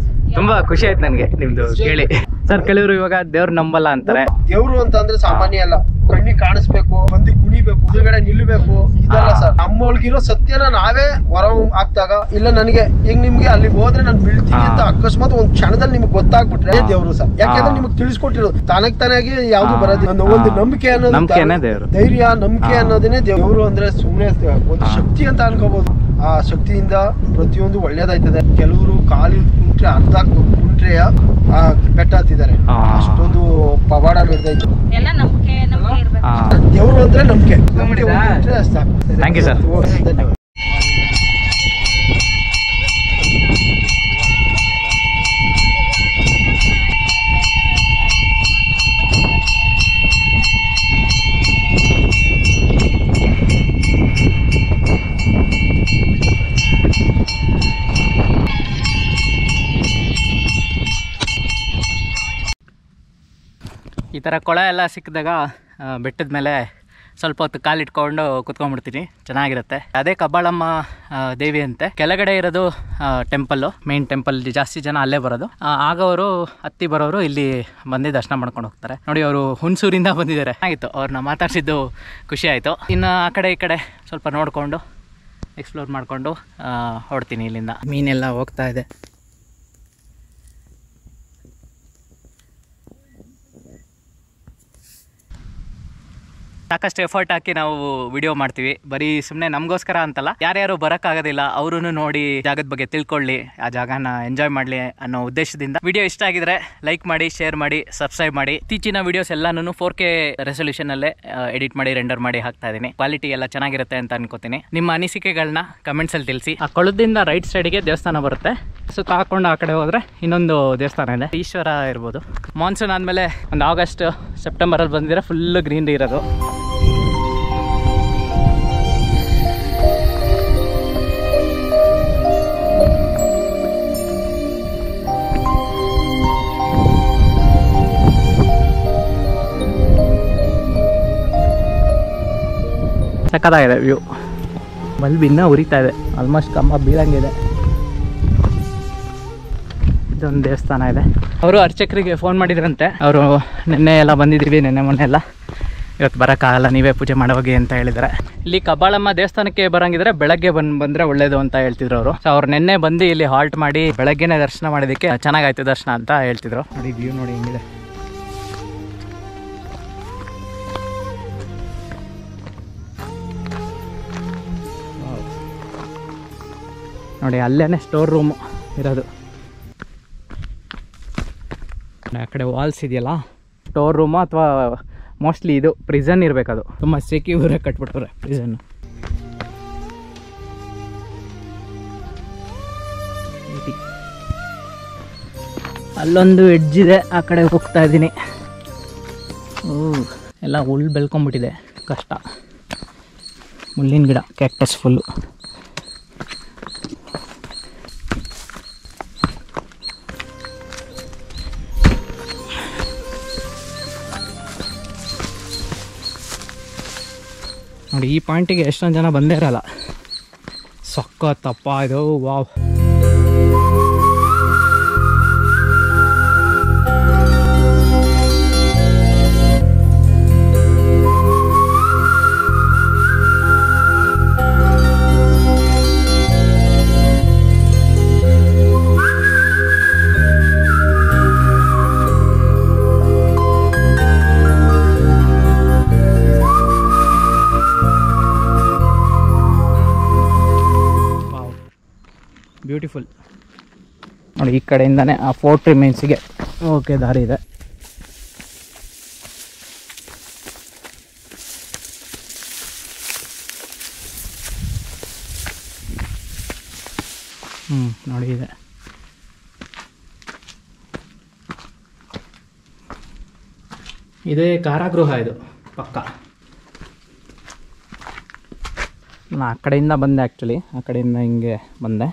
ತುಂಬಾ ಖುಷಿ ಆಯ್ತು ನನ್ಗೆ ನಿಮ್ದು ಕೇಳಿ. ಸರ್, ಕೆಲವರು ಇವಾಗ ದೇವ್ರು ನಂಬಲ್ಲ ಅಂತಾರೆ. ದೇವ್ರು ಅಂತ ಅಂದ್ರೆ ಸಾಮಾನ್ಯ ಅಲ್ಲ. ಕಣ್ಣಿಗೆ ಕಾಣಿಸ್ಬೇಕು, ಮಂದಿ ಕುಣಿಬೇಕು, ಎದುರುಗಡೆ ನಿಲ್ಬೇಕು, ಇದಲ್ಲ ಸರ್. ನಮ್ಮೊಳಗಿರೋ ಸತ್ಯನ ನಾವೇ ಹೊರ ಹಾಕ್ದಾಗ, ಇಲ್ಲ ನನಗೆ ಈಗ ನಿಮ್ಗೆ ಅಲ್ಲಿಗೆ ಹೋದ್ರೆ ನಾನು ಬೀಳ್ತೀನಿ ಅಂತ ಅಕಸ್ಮಾತ್ ಒಂದ್ ಕ್ಷಣದಲ್ಲಿ ನಿಮ್ಗೆ ಗೊತ್ತಾಗ್ಬಿಟ್ರೆ ದೇವ್ರು ಸರ್. ಯಾಕೆಂದ್ರೆ ನಿಮ್ಗೆ ತಿಳಿಸ್ಕೊಟ್ಟಿರೋದು ತಾನಾಗಿ ಯಾವ್ದು ಬರೋದಿಲ್ಲ. ಒಂದು ನಂಬಿಕೆ ಅನ್ನೋದು, ಧೈರ್ಯ, ನಂಬಿಕೆ ಅನ್ನೋದನ್ನೇ ದೇವ್ರು ಅಂದ್ರೆ ಸುಮ್ಮನೆ ಒಂದು ಶಕ್ತಿ ಅಂತ ಅನ್ಕೋಬಹುದು. ಆ ಶಕ್ತಿಯಿಂದ ಪ್ರತಿಯೊಂದು ಒಳ್ಳೇದಾಯ್ತದೆ. ಕೆಲವರು ಕಾಲಿಲ್ ಕುಂಟ್ರೆ ಅರ್ಧ ಕುಂಟ್ರೆಯ ಬೆಟ್ಟ ಹತ್ತಿದ್ದಾರೆ. ಅಷ್ಟೊಂದು ಪವಾಡ ನಡೆದೈತೆ. ದೇವ್ರು ಅಂದ್ರೆ ನಂಬಿಕೆ. Thank you sir. ಧನ್ಯವಾದ. ಥರ ಕೊಳ ಎಲ್ಲ ಸಿಕ್ಕಿದಾಗ ಬೆಟ್ಟದ ಮೇಲೆ ಸ್ವಲ್ಪ ಹೊತ್ತು ಕಾಲಿಟ್ಕೊಂಡು ಕುತ್ಕೊಂಡ್ಬಿಡ್ತೀನಿ, ಚೆನ್ನಾಗಿರುತ್ತೆ. ಅದೇ ಕಬ್ಬಾಳಮ್ಮ ದೇವಿ ಅಂತೆ. ಕೆಳಗಡೆ ಇರೋದು ಟೆಂಪಲ್ಲು, ಮೇನ್ ಟೆಂಪಲ್. ಜಾಸ್ತಿ ಜನ ಅಲ್ಲೇ ಬರೋದು. ಆಗವರು ಹತ್ತಿ ಬರೋರು ಇಲ್ಲಿ ಬಂದು ದರ್ಶನ ಮಾಡ್ಕೊಂಡು ಹೋಗ್ತಾರೆ. ನೋಡಿ, ಅವರು ಹುಣಸೂರಿಂದ ಬಂದಿದ್ದಾರೆ. ಆಗಿತ್ತು, ಅವ್ರನ್ನ ಮಾತಾಡ್ಸಿದ್ದು ಖುಷಿ ಆಯಿತು. ಇನ್ನು ಆ ಕಡೆ ಈ ಕಡೆ ಸ್ವಲ್ಪ ನೋಡಿಕೊಂಡು ಎಕ್ಸ್ಪ್ಲೋರ್ ಮಾಡಿಕೊಂಡು ಹೊಡ್ತೀನಿ ಇಲ್ಲಿಂದ. ಮೀನೆಲ್ಲ ಹೋಗ್ತಾ ಇದೆ. ಸಾಕಷ್ಟು ಎಫರ್ಟ್ ಹಾಕಿ ನಾವು ವಿಡಿಯೋ ಮಾಡ್ತೀವಿ, ಬರೀ ಸುಮ್ಮನೆ ನಮಗೋಸ್ಕರ ಅಂತಲ್ಲ. ಯಾರ್ಯಾರು ಬರೋಕ್ಕಾಗೋದಿಲ್ಲ ಅವರು ನೋಡಿ ಜಾಗದ ಬಗ್ಗೆ ತಿಳ್ಕೊಳ್ಳಿ, ಆ ಜಾಗನ ಎಂಜಾಯ್ ಮಾಡಲಿ ಅನ್ನೋ ಉದ್ದೇಶದಿಂದ. ವಿಡಿಯೋ ಇಷ್ಟ ಆಗಿದ್ರೆ ಲೈಕ್ ಮಾಡಿ, ಶೇರ್ ಮಾಡಿ, ಸಬ್ಸ್ಕ್ರೈಬ್ ಮಾಡಿ. ಇತ್ತೀಚಿನ ವಿಡಿಯೋಸ್ ಎಲ್ಲಾನು 4K ರೆಸೊಲ್ಯೂಷನ್ ಅಲ್ಲೇ ಎಡಿಟ್ ಮಾಡಿ ರೆಂಡರ್ ಮಾಡಿ ಹಾಕ್ತಾ ಇದ್ದೀನಿ. ಕ್ವಾಲಿಟಿ ಎಲ್ಲ ಚೆನ್ನಾಗಿರುತ್ತೆ ಅಂತ ಅನ್ಕೋತೀನಿ. ನಿಮ್ಮ ಅನಿಸಿಕೆಗಳನ್ನ ಕಮೆಂಟ್ಸ್ ಅಲ್ಲಿ ತಿಳಿಸಿ. ಆ ಕೊಳದಿಂದ ರೈಟ್ ಸೈಡ್ಗೆ ದೇವಸ್ಥಾನ ಬರುತ್ತೆ. ಸುತ್ತ ಹಾಕೊಂಡು ಆ ಕಡೆ ಹೋದ್ರೆ ಇನ್ನೊಂದು ದೇವಸ್ಥಾನ ಇದೆ, ಈಶ್ವರ ಇರ್ಬೋದು. ಮಾನ್ಸೂನ್ ಆದಮೇಲೆ ಒಂದು ಆಗಸ್ಟ್ ಸೆಪ್ಟೆಂಬರಲ್ಲಿ ಬಂದಿದ್ರೆ ಫುಲ್ ಗ್ರೀನರಿ ಇರೋದು. ಸಕ್ಕತ್ತಾಗಿದೆ ವ್ಯೂ. ಬಲ್ಬ್ ಇನ್ನೂ ಉರಿತಾ ಇದೆ, ಆಲ್ಮೋಸ್ಟ್ ಕಂಬ ಬೀಳಂಗಿದೆ. ಇದೊಂದು ದೇವಸ್ಥಾನ ಇದೆ. ಅವರು ಅರ್ಚಕರಿಗೆ ಫೋನ್ ಮಾಡಿದ್ರಂತೆ. ಅವರು ನಿನ್ನೆ ಎಲ್ಲ ಬಂದಿದ್ದೀವಿ, ನಿನ್ನೆ ಮೊನ್ನೆ ಎಲ್ಲ. ಇವತ್ತು ಬರೋಕ್ಕಾಗಲ್ಲ, ನೀವೇ ಪೂಜೆ ಮಾಡೋಗಿ ಅಂತ ಹೇಳಿದ್ದಾರೆ. ಇಲ್ಲಿ ಕಬ್ಬಾಳಮ್ಮ ದೇವಸ್ಥಾನಕ್ಕೆ ಬರೋಂಗಿದ್ರೆ ಬೆಳಗ್ಗೆ ಬಂದರೆ ಒಳ್ಳೇದು ಅಂತ ಹೇಳ್ತಿದ್ರು ಅವರು. ಸೊ ಅವ್ರು ನಿನ್ನೆ ಬಂದು ಇಲ್ಲಿ ಹಾಲ್ಟ್ ಮಾಡಿ ಬೆಳಗ್ಗೆನೇ ದರ್ಶನ ಮಾಡೋದಕ್ಕೆ ಚೆನ್ನಾಗಾಯ್ತು ದರ್ಶನ ಅಂತ ಹೇಳ್ತಿದ್ರು. ನೋಡಿ ವ್ಯೂ ನೋಡಿ ಹೆಂಗಿದೆ. ನೋಡಿ ಅಲ್ಲೇ ಸ್ಟೋರ್ ರೂಮ್ ಇರೋದು. ಆ ಕಡೆ ವಾಲ್ಸ್ ಇದೆಯಲ್ಲ, ಸ್ಟೋರ್ ರೂಮು ಅಥವಾ ಮೋಸ್ಟ್ಲಿ ಇದು ಪ್ರಿಸನ್ ಇರಬೇಕದು. ತುಂಬ ಸೆಕ್ಯೂರ್ ಕಟ್ಬಿಟ್ರೆ ಪ್ರಿಸನ್. ಅಲ್ಲೊಂದು ಎಡ್ಜ್ ಇದೆ, ಆ ಕಡೆ ಹೋಗ್ತಾ ಇದ್ದೀನಿ. ಎಲ್ಲ ಹುಲ್ಲು ಬೆಳ್ಕೊಂಬಿಟ್ಟಿದೆ, ಕಷ್ಟ. ಮುಳ್ಳಿನ ಗಿಡ, ಕ್ಯಾಕ್ಟಸ್ ಫುಲ್ಲು. ನೋಡಿ ಈ ಪಾಯಿಂಟಿಗೆ ಎಷ್ಟೊಂದು ಜನ ಬಂದೇ ಇರಲ್ಲ. ಸಕ್ಕತ್ತಪ್ಪ ಇದು, ವಾವ್. ಬ್ಯೂಟಿಫುಲ್. ನೋಡಿ ಈ ಕಡೆಯಿಂದನೇ ಆ ಫೋರ್ಟ್ ರಿಮೈನ್ಸಿಗೆ ಓಕೆ ದಾರಿ ಇದೆ. ನೋಡಿ ಇದೆ. ಇದೇ ಕಾರಾಗೃಹ ಇದು ಪಕ್ಕ. ನಾನು ಆ ಕಡೆಯಿಂದ ಬಂದೆ, ಆ್ಯಕ್ಚುಲಿ ಆ ಕಡೆಯಿಂದ ಹಿಂಗೆ ಬಂದೆ.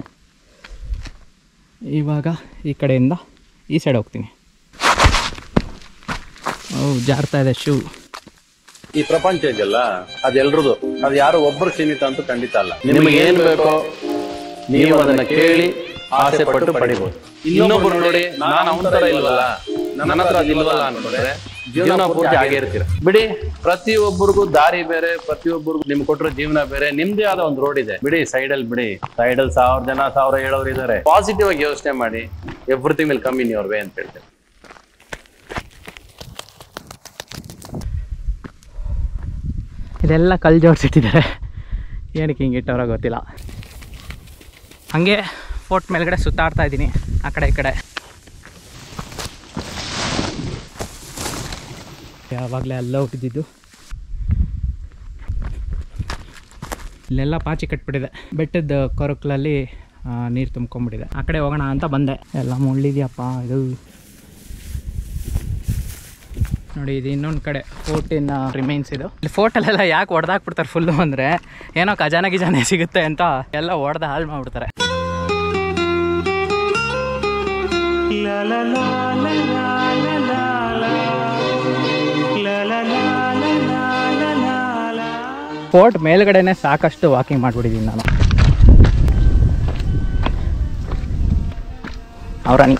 ಇವಾಗ ಈ ಕಡೆಯಿಂದ ಈ ಸೈಡ್ ಹೋಗ್ತೀನಿ. ಜಾರ್ತಾ ಇದೆ ಶೂ. ಈ ಪ್ರಪಂಚ ಇದೆಯಲ್ಲ, ಅದೆಲ್ರದು. ಅದು ಯಾರು ಒಬ್ಬರು ಸೀಮಿತ ಅಂತೂ ಖಂಡಿತ ಅಲ್ಲ. ನಿಮಗೆ ಏನ್ ಬೇಕೋ ನೀವು ಅದನ್ನ ಕೇಳಿ ಆಸೆ ಪಟ್ಟು ಪಡಿಬಹುದು. ಇನ್ನೊಬ್ರು ನೋಡಿ ನಾನು ಅವನ ತರ ಇಲ್ವಲ್ಲ, ನನ್ನ ಹತ್ರ ಅದಿಲ್ವಲ್ಲ ಅನ್ಕೊಂಡ್ರೆ ಜೀವನ ಪೂರ್ತಿ ಆಗೇ ಇರ್ತೀರ. ಬಿಡಿ, ಪ್ರತಿಯೊಬ್ಬರಿಗೂ ದಾರಿ ಬೇರೆ, ಪ್ರತಿಯೊಬ್ಬರಿಗೂ ನಿಮ್ಗೆ ಕೊಟ್ಟಿರೋ ಜೀವನ ಬೇರೆ. ನಿಮ್ದೇ ಆದ ಒಂದು ರೋಡ್ ಇದೆ. ಬಿಡಿ, ಸೈಡಲ್ಲಿ ಬಿಡಿ. ಸೈಡಲ್ಲಿ 1000 ಜನ 1000 ಹೇಳೋರು ಇದ್ದಾರೆ. ಪಾಸಿಟಿವ್ ಆಗಿ ಯೋಚನೆ ಮಾಡಿ. Everything will come in your way ಅಂತ ಹೇಳ್ತೇವೆ. ಇದೆಲ್ಲ ಕಲ್ಲು ಜೋಡಿಸಿಟ್ಟಿದ್ದಾರೆ, ಏನಕ್ಕೆ ಹಿಂಗೆ ಇಟ್ಟವ್ರ ಗೊತ್ತಿಲ್ಲ. ಹಾಗೆ ಫೋರ್ಟ್ ಮೇಲ್ಗಡೆ ಸುತ್ತಾಡ್ತಾ ಇದ್ದೀನಿ ಆ ಕಡೆ ಈ ಕಡೆ. ಯಾವಾಗಲೇ ಅಲ್ಲ ಹೋಗಿದ್ದು. ಇಲ್ಲೆಲ್ಲ ಪಾಚಿ ಕಟ್ಬಿಟ್ಟಿದೆ. ಬೆಟ್ಟದ ಕೊರಕಲಲ್ಲಿ ನೀರು ತುಂಬ್ಕೊಂಡ್ಬಿಟ್ಟಿದೆ. ಆ ಕಡೆ ಹೋಗೋಣ ಅಂತ ಬಂದೆ. ಎಲ್ಲ ಮುಳ್ಳಿದೆಯಪ್ಪ ಇದು. ನೋಡಿ ಇದು ಇನ್ನೊಂದು ಕಡೆ ಫೋರ್ಟಿನ ರಿಮೈನ್ಸ್ ಇದು. ಇಲ್ಲಿ ಫೋರ್ಟಲ್ಲೆಲ್ಲ ಯಾಕೆ ಹೊಡೆದಾಕ್ಬಿಡ್ತಾರೆ ಫುಲ್ಲು ಅಂದರೆ, ಏನೋ ಖಜಾನೆ ಗಿಜಾನೆ ಸಿಗುತ್ತೆ ಅಂತ ಎಲ್ಲ ಹೊಡೆದ ಹಾಳು ಮಾಡಿಬಿಡ್ತಾರೆ. ಫೋರ್ಟ್ ಮೇಲ್ಗಡೆನೆ ಸಾಕಷ್ಟು ವಾಕಿಂಗ್ ಮಾಡಿಬಿಟ್ಟಿದ್ದೀನಿ ನಾನು. ಹಾವ್ರಾಣಿ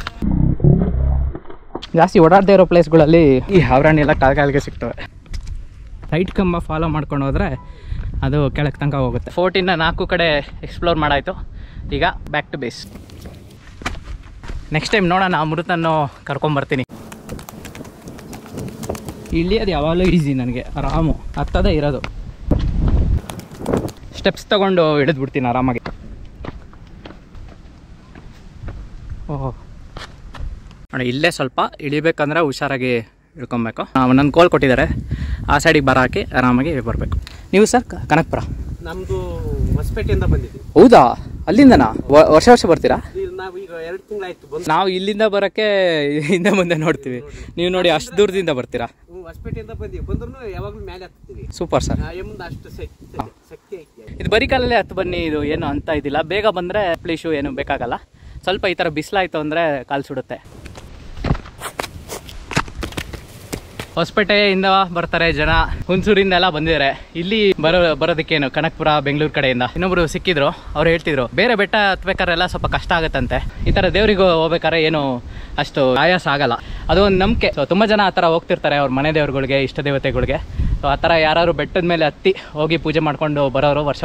ಜಾಸ್ತಿ ಓಡಾಡದೇ ಇರೋ ಪ್ಲೇಸ್ಗಳಲ್ಲಿ ಈ ಹಾವ್ರಾಣಿ ಎಲ್ಲ ಕಾಲ್ಗೆ ಸಿಗ್ತವೆ. ರೈಟ್ ಕಂಬ ಫಾಲೋ ಮಾಡ್ಕೊಂಡು ಹೋದರೆ ಅದು ಕೆಳಗೆ ತನಕ ಹೋಗುತ್ತೆ. ಫೋರ್ಟಿನ 4 ಕಡೆ ಎಕ್ಸ್ಪ್ಲೋರ್ ಮಾಡಾಯಿತು. ಈಗ back to base. Next time ನೋಡೋಣ, ಅಮೃತನ್ನು ಕರ್ಕೊಂಬರ್ತೀನಿ. ಇಳಿಯೋದು ಯಾವಾಗಲೂ ಈಸಿ ನನಗೆ, ಆರಾಮು ಹತ್ತದೇ ಇರೋದು. ಸ್ಟೆಪ್ಸ್ ತೊಗೊಂಡು ಇಳಿದ್ಬಿಡ್ತೀನಿ ಆರಾಮಾಗಿ. ಓಹ್ ನೋಡಿ, ಇಲ್ಲೇ ಸ್ವಲ್ಪ ಇಳಿಬೇಕಂದ್ರೆ ಹುಷಾರಾಗಿ ಇಳ್ಕೊಬೇಕು. ಒಂದೊಂದು ಕೋಲ್ ಕೊಟ್ಟಿದ್ದಾರೆ, ಆ ಸೈಡಿಗೆ ಬರ ಹಾಕಿ ಆರಾಮಾಗಿ ಬರಬೇಕು. ನೀವು ಸರ್ ಕನಕಪುರ? ನಮ್ದು ಹೊಸಪೇಟೆಯಿಂದ ಬಂದಿದ್ದೀವಿ. ಹೌದಾ? ಅಲ್ಲಿಂದನಾ? ವರ್ಷ ಬರ್ತೀರಾ? ನಾವು ಈಗ 2 ತಿಂಗಳಾಯ್ತು ಬಂದು. ನಾವು ಇಲ್ಲಿಂದ ಬರೋಕ್ಕೆ ಹಿಂದೆ ಮುಂದೆ ನೋಡ್ತೀವಿ, ನೀವು ನೋಡಿ ಅಷ್ಟು ದೂರದಿಂದ ಬರ್ತೀರಾ. ಹೊಸಪೇಟೆಯಿಂದ ಬಂದ್ರು ಯಾವಾಗಲೂ ಮೇಲೆ ಹತ್ತೀವಿ. Super sir. ಅಷ್ಟು ಶಕ್ತಿ ಐತಿ. ಇದು ಬರೀ ಕಾಲಲ್ಲೇ ಹತ್ತು ಬನ್ನಿ, ಇದು ಏನು ಅಂತ ಇದಿಲ್ಲ. ಬೇಗ ಬಂದರೆ ಪ್ಲೀಶು ಏನು ಬೇಕಾಗಲ್ಲ. ಸ್ವಲ್ಪ ಈ ಥರ ಬಿಸಿಲಾಯಿತು ಅಂದರೆ ಕಾಲು ಸುಡುತ್ತೆ. ಹೊಸಪೇಟೆಯಿಂದ ಬರ್ತಾರೆ ಜನ, ಹುಣಸೂರಿಂದ ಎಲ್ಲ ಬಂದಿದ್ದಾರೆ. ಇಲ್ಲಿ ಬರೋದಕ್ಕೇನು ಕನಕಪುರ ಬೆಂಗಳೂರು ಕಡೆಯಿಂದ ಇನ್ನೊಬ್ರು ಸಿಕ್ಕಿದ್ರು. ಅವ್ರು ಹೇಳ್ತಿದ್ರು ಬೇರೆ ಬೆಟ್ಟ ಹತ್ಬೇಕಾದ್ರೆ ಎಲ್ಲ ಸ್ವಲ್ಪ ಕಷ್ಟ ಆಗುತ್ತಂತೆ, ಈ ಥರ ದೇವ್ರಿಗೆ ಹೋಗ್ಬೇಕಾದ್ರೆ ಏನು ಅಷ್ಟು ಆಯಾಸ ಆಗಲ್ಲ. ಅದು ಒಂದು ನಂಬಿಕೆ. ಸೊ ತುಂಬ ಜನ ಆ ಥರ ಹೋಗ್ತಿರ್ತಾರೆ ಅವ್ರ ಮನೆ ದೇವ್ರುಗಳಿಗೆ, ಇಷ್ಟ ದೇವತೆಗಳಿಗೆ. ಸೊ ಆ ಥರ ಯಾರು ಬೆಟ್ಟದ ಮೇಲೆ ಹತ್ತಿ ಹೋಗಿ ಪೂಜೆ ಮಾಡ್ಕೊಂಡು ಬರೋರು ವರ್ಷ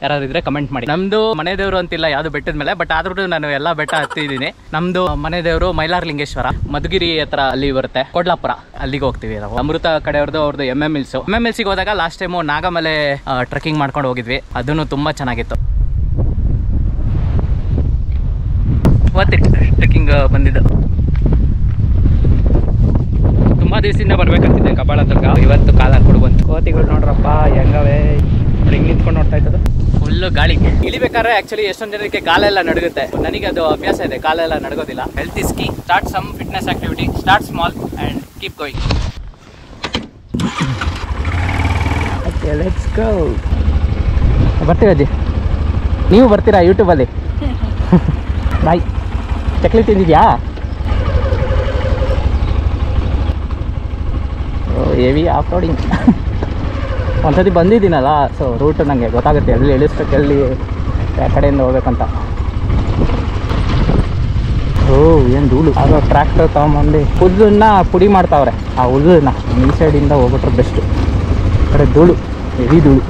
ಯಾರಾದ್ರು ಇದ್ರೆ ಕಮೆಂಟ್ ಮಾಡಿ. ನಮ್ಮದು ಮನೆ ದೇವರು ಅಂತಿಲ್ಲ ಯಾವುದು ಬೆಟ್ಟದ ಮೇಲೆ, ಬಟ್ ಆದ್ರೂ ನಾನು ಎಲ್ಲ ಬೆಟ್ಟ ಹತ್ತಿದ್ದೀನಿ. ನಮ್ಮದು ಮನೆ ದೇವರು ಮೈಲಾರಲಿಂಗೇಶ್ವರ, ಮಧುಗಿರಿ ಹತ್ರ ಅಲ್ಲಿ ಬರುತ್ತೆ, ಕೊಡ್ಲಾಪುರ, ಅಲ್ಲಿಗೆ ಹೋಗ್ತೀವಿ ನಾವು. ಅಮೃತ ಕಡೆಯವ್ರದ್ದು ಅವ್ರದ್ದು MMLC ಹೋದಾಗ ಲಾಸ್ಟ್ ಟೈಮು ನಾಗಮಲೆ ಟ್ರೆಕ್ಕಿಂಗ್ ಮಾಡ್ಕೊಂಡು ಹೋಗಿದ್ವಿ. ಅದನ್ನು ತುಂಬ ಚೆನ್ನಾಗಿತ್ತು. ಟ್ರೆಕ್ಕಿಂಗ್ ಬಂದಿದ್ದು ತುಂಬ ದಿವಸದಿಂದ ಬರ್ಬೇಕಂತಿದ್ದೆ ಕಪಾಳ ತನಕ. ಇವತ್ತು ಕಾಲ ಹಾಕ್ಬಿಡು ಬಂತು. ಕೋತಿಗಳು ನೋಡ್ರಪ್ಪ ಹೆಂಗವೆ, ಹಿಂಗೆ ನಿಂತ್ಕೊಂಡು ನೋಡ್ತಾ ಇದ್ದದು. ಫುಲ್ಲು ಗಾಳಿ. ಇಳಿಬೇಕಾದ್ರೆ ಆ್ಯಕ್ಚುಲಿ ಎಷ್ಟೊಂದು ಜನಕ್ಕೆ ಕಾಲೆಲ್ಲ ನಡುಗುತ್ತೆ. ನನಗೆ ಅದು ಅಭ್ಯಾಸ ಇದೆ, ಕಾಲೆಲ್ಲ ನಡಗೋದಿಲ್ಲ. Health is key. Start some fitness activity, start small and keep going. Okay, let's go. ಬರ್ತೀವಿ ಅಜ್ಜಿ, ನೀವು ಬರ್ತೀರಾ ಯೂಟ್ಯೂಬಲ್ಲಿ? ಬಾಯ್. ಚಕ್ಲಿ ತಿಂದಿದ್ಯಾ? Heavy off roading. ಒಂದ್ಸತಿ ಬಂದಿದ್ದೀನಲ್ಲ, ಸೊ ರೂಟ್ ನನಗೆ ಗೊತ್ತಾಗುತ್ತೆ, ಎಲ್ಲಿ ಇಳಿಸ್ಬೇಕು, ಎಲ್ಲಿ ಯಾವ ಕಡೆಯಿಂದ ಹೋಗ್ಬೇಕಂತ. ಓ ಏನು ಧೂಳು. ಅದು ಟ್ರ್ಯಾಕ್ಟರ್ ತೊಗೊಂಬಂದು ಹುಲ್ಲನ್ನ ಪುಡಿ ಮಾಡ್ತಾವ್ರೆ. ಆ ಹುಲ್ಲನ್ನ ಈ ಸೈಡಿಂದ ಹೋಗ್ಬಿಟ್ರೆ ಬೆಸ್ಟು. ಆ ಕಡೆ ಧೂಳು, ಹೆವಿ ಧೂಳು.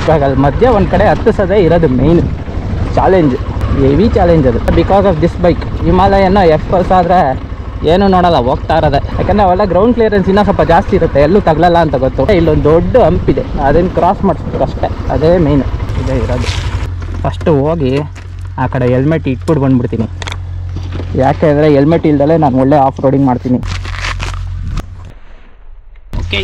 ಇವಾಗ ಅಲ್ಲಿ ಮಧ್ಯೆ ಒಂದು ಕಡೆ ಹತ್ತಿಸೋದೇ ಇರೋದು ಮೇಯ್ನ್ ಚಾಲೆಂಜ್, ಹೆವಿ ಚಾಲೆಂಜ್ ಅದು. Because of this bike. ಹಿಮಾಲಯನ F+ ಆದರೆ ಏನೂ ನೋಡಲ್ಲ, ಹೋಗ್ತಾ ಇರೋದೆ. ಯಾಕಂದರೆ ಅವೆಲ್ಲ ಗ್ರೌಂಡ್ ಕ್ಲಿಯರೆನ್ಸ್ ಇನ್ನೂ ಸ್ವಲ್ಪ ಜಾಸ್ತಿ ಇರುತ್ತೆ, ಎಲ್ಲೂ ತಗಲಲ್ಲ ಅಂತ ಗೊತ್ತು. ಇಲ್ಲೊಂದು ದೊಡ್ಡ ಹಂಪಿದೆ, ಅದನ್ನು ಕ್ರಾಸ್ ಮಾಡಿಸ್ಬೇಕು ಅಷ್ಟೇ, ಅದೇ ಮೇಯ್ನ್ ಇದೇ ಇರೋದು. ಫಸ್ಟು ಹೋಗಿ ಆ ಕಡೆ ಹೆಲ್ಮೆಟ್ ಇಟ್ಬಿಟ್ಟು ಬಂದುಬಿಡ್ತೀನಿ. ಯಾಕೆಂದರೆ ಹೆಲ್ಮೆಟ್ ಇಲ್ದಲೇ ನಾನು ಒಳ್ಳೆ ಆಫ್ ರೋಡಿಂಗ್ ಮಾಡ್ತೀನಿ. ಓಕೆ,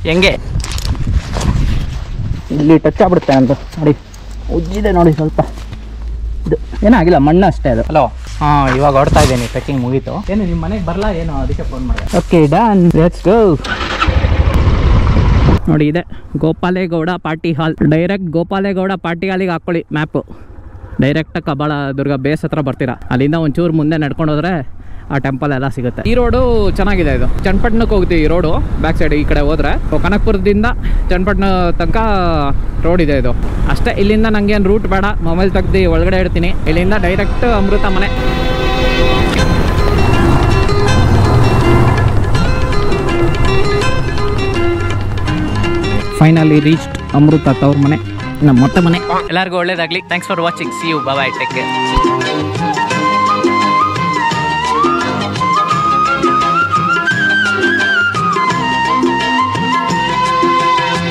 ಹೆಂಗೆ ಇಲ್ಲಿ ಟಚ್ ಆಗ್ಬಿಡುತ್ತೆ ಅಂತ ನೋಡಿ, ಉಜ್ಜಿದೆ ನೋಡಿ ಸ್ವಲ್ಪ. ಇದು ಏನಾಗಿಲ್ಲ, ಮಣ್ಣು ಅಷ್ಟೇ ಅದು. ಹಲೋ, ಹಾಂ, ಇವಾಗ ಹೊಡ್ತಾ ಇದ್ದೀನಿ. ಟ್ರೆಕ್ಕಿಂಗ್ ಮುಗೀತು. ಏನು ನಿಮ್ಮ ಮನೆಗೆ ಬರಲ್ಲ ಏನೋ, ಅದಕ್ಕೆ ಫೋನ್ ಮಾಡಿದೆ. Okay, done, let's go. ನೋಡಿ, ಇದೆ Gopalegowda party hall. Direct Gopalegowda party ಹಾಲಿಗೆ ಹಾಕ್ಕೊಳ್ಳಿ ಮ್ಯಾಪು. ಡೈರೆಕ್ಟಾಗಿ ಕಬ್ಬಾಳ ದುರ್ಗ ಬೇಸ್ ಹತ್ರ ಬರ್ತೀರಾ. ಅಲ್ಲಿಂದ ಒಂಚೂರು ಮುಂದೆ ನಡ್ಕೊಂಡು ಹೋದ್ರೆ ಆ ಟೆಂಪಲ್ ಎಲ್ಲ ಸಿಗುತ್ತೆ. ಈ ರೋಡು ಚೆನ್ನಾಗಿದೆ. ಇದು ಚನ್ನಪಟ್ಟಣಕ್ಕೆ ಹೋಗ್ತೀವಿ ಈ ರೋಡು, ಬ್ಯಾಕ್ ಸೈಡ್ ಈ ಕಡೆ ಹೋದ್ರೆ. ಕನಕಪುರದಿಂದ ಚನ್ನಪಟ್ಟಣ ತನಕ ರೋಡ್ ಇದೆ ಇದು ಅಷ್ಟೇ. ಇಲ್ಲಿಂದ ನಂಗೇನು ರೂಟ್ ಬೇಡ, ಮೊಬೈಲ್ ತೆಗ್ದು ಒಳಗಡೆ ಇಡ್ತೀನಿ. ಇಲ್ಲಿಂದ ಡೈರೆಕ್ಟ್ ಅಮೃತ ಮನೆ. ಫೈನಲಿ ರೀಚ್ಡ್ ಅಮೃತ ತವ್ರ ಮನೆ, ನಮ್ಮ ಮೊತ್ತ ಮನೆ. ಎಲ್ಲರಿಗೂ ಒಳ್ಳೇದಾಗಲಿ. Thanks for watching. See you, bye, take care.